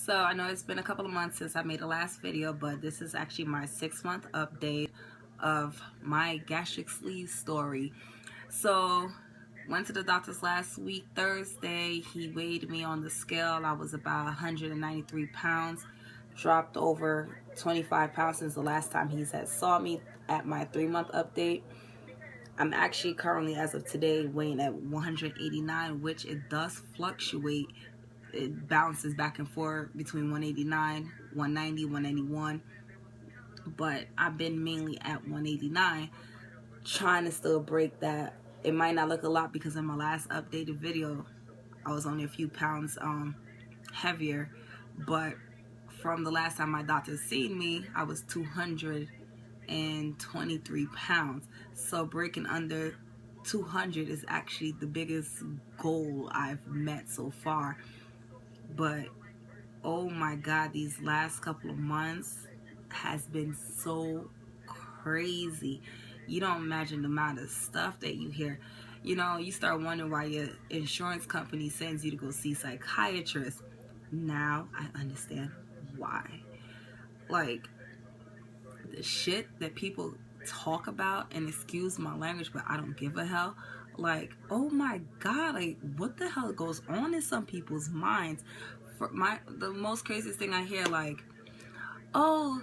So I know it's been a couple of months since I made the last video, but this is actually my 6-month update of my gastric sleeve story. So went to the doctor's last week Thursday. He weighed me on the scale. I was about 193 pounds, dropped over 25 pounds since the last time he had saw me at my 3-month update. I'm actually currently, as of today, weighing at 189, which it does fluctuate. It bounces back and forth between 189, 190, 191. But I've been mainly at 189, trying to still break that. It might not look a lot because in my last updated video, I was only a few pounds heavier. But from the last time my doctor seen me, I was 223 pounds. So breaking under 200 is actually the biggest goal I've met so far. But oh my god, these last couple of months has been so crazy. You don't imagine the amount of stuff that you hear. You know, you start wondering why your insurance company sends you to go see psychiatrists. Now I understand why. Like, the shit that people talk about, and excuse my language, but I don't give a hell. Like, oh my god, like, what the hell goes on in some people's minds? The most craziest thing I hear, like, oh,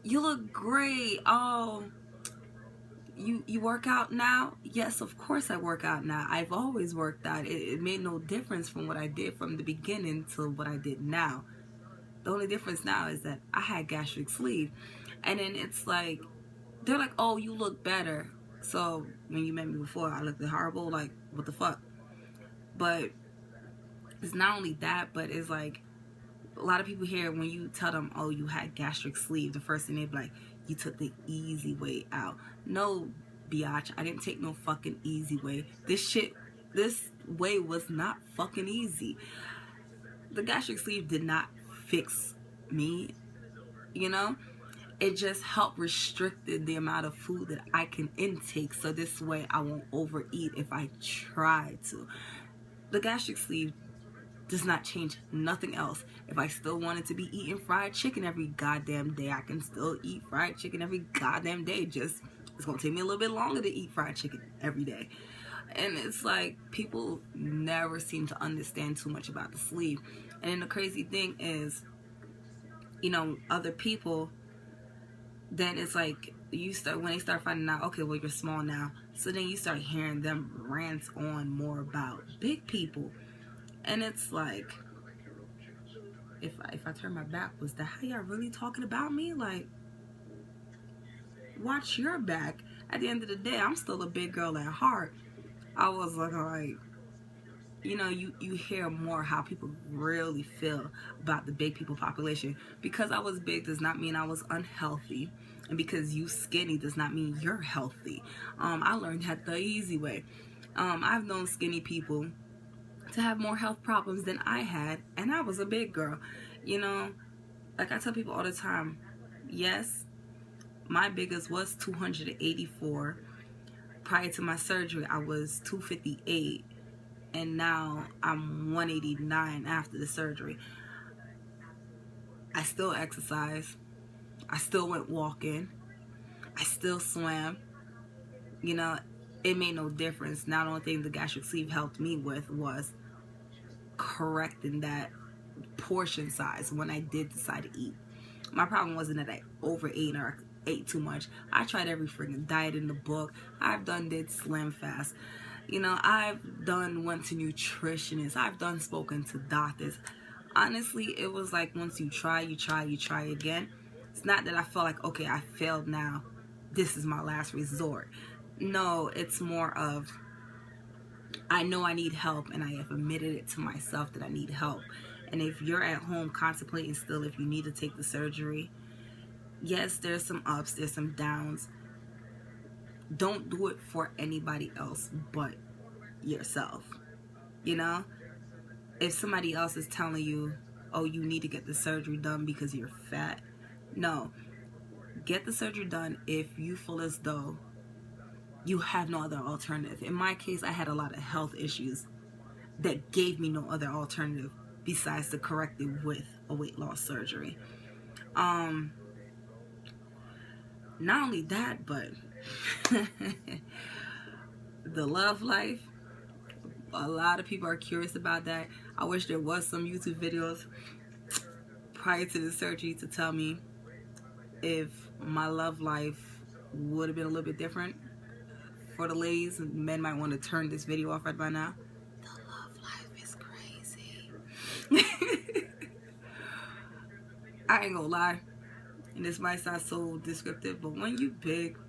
you look great. Oh, you work out now? Yes, of course I work out now. I've always worked out. It made no difference from what I did from the beginning to what I did now. The only difference now is that I had gastric sleeve. And then it's like, they're like, oh, you look better. So when you met me before, I looked horrible. Like, what the fuck? But it's not only that, but it's like, a lot of people here, when you tell them, oh, you had gastric sleeve, the first thing they be like, you took the easy way out. No, biatch, I didn't take no fucking easy way. This way was not fucking easy. The gastric sleeve did not fix me, you know? It just helped restricted the amount of food that I can intake, so this way I won't overeat if I try to. The gastric sleeve does not change nothing else. If I still wanted to be eating fried chicken every goddamn day, I can still eat fried chicken every goddamn day. Just, it's gonna take me a little bit longer to eat fried chicken every day. And it's like, people never seem to understand too much about the sleeve. And then the crazy thing is, you know, other people, then it's like, when they start finding out, okay, well, you're small now, so then you start hearing them rant on more about big people. And it's like, if I turn my back, was that how y'all really talking about me? Like, watch your back. At the end of the day, I'm still a big girl at heart. I was like, alright, you know, you hear more how people really feel about the big people population. Because I was big does not mean I was unhealthy. And because you skinny does not mean you're healthy. I learned that the easy way. I've known skinny people to have more health problems than I had, and I was a big girl. You know, like I tell people all the time, yes, my biggest was 284. Prior to my surgery, I was 258, and now I'm 189 after the surgery. I still exercise. I still went walking. I still swam. You know, it made no difference. Now the only thing the gastric sleeve helped me with was correcting that portion size when I did decide to eat. My problem wasn't that I overate or ate too much. I tried every freaking diet in the book. I've did Slim Fast. You know, I've went to nutritionists. I've spoken to doctors. Honestly, it was like, once you try again. It's not that I felt like, okay, I failed now, this is my last resort. No, it's more of, I know I need help, and I have admitted it to myself that I need help. And if you're at home contemplating still if you need to take the surgery, yes, there's some ups, there's some downs. Don't do it for anybody else but yourself. You know? If somebody else is telling you, oh, you need to get the surgery done because you're fat, no. Get the surgery done if you feel as though you have no other alternative. In my case, I had a lot of health issues that gave me no other alternative besides the corrective with a weight loss surgery. Not only that, but the love life, a lot of people are curious about that. I wish there was some YouTube videos prior to the surgery to tell me if my love life would have been a little bit different. For the ladies, men might want to turn this video off right by now. The love life is crazy. I ain't gonna lie, and this might sound so descriptive, but when you big,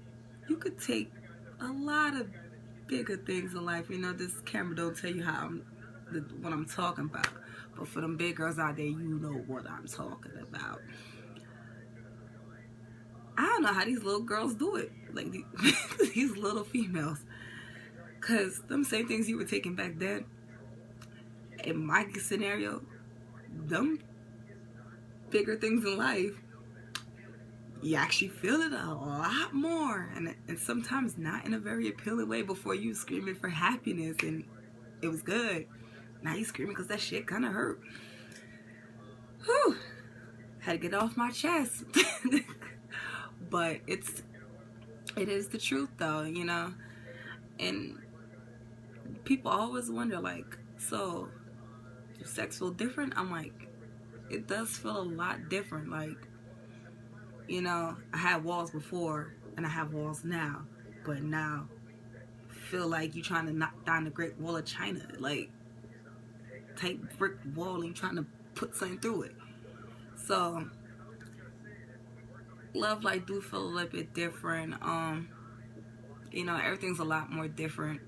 you could take a lot of bigger things in life. You know, this camera don't tell you what I'm talking about, but for them big girls out there, you know what I'm talking about. I don't know how these little girls do it, like these little females, because them same things you were taking back then, in my scenario, them bigger things in life, you actually feel it a lot more, and sometimes not in a very appealing way. Before, you screaming for happiness and it was good. Now you screaming because that shit kind of hurt. Whew. Had to get it off my chest. But it is the truth though, you know. And people always wonder, like, so does sex feel different? I'm like, it does feel a lot different. Like, you know, I had walls before and I have walls now, but now feel like you're trying to knock down the Great Wall of China, like type brick wall, and trying to put something through it. So love life do feel a little bit different. You know, everything's a lot more different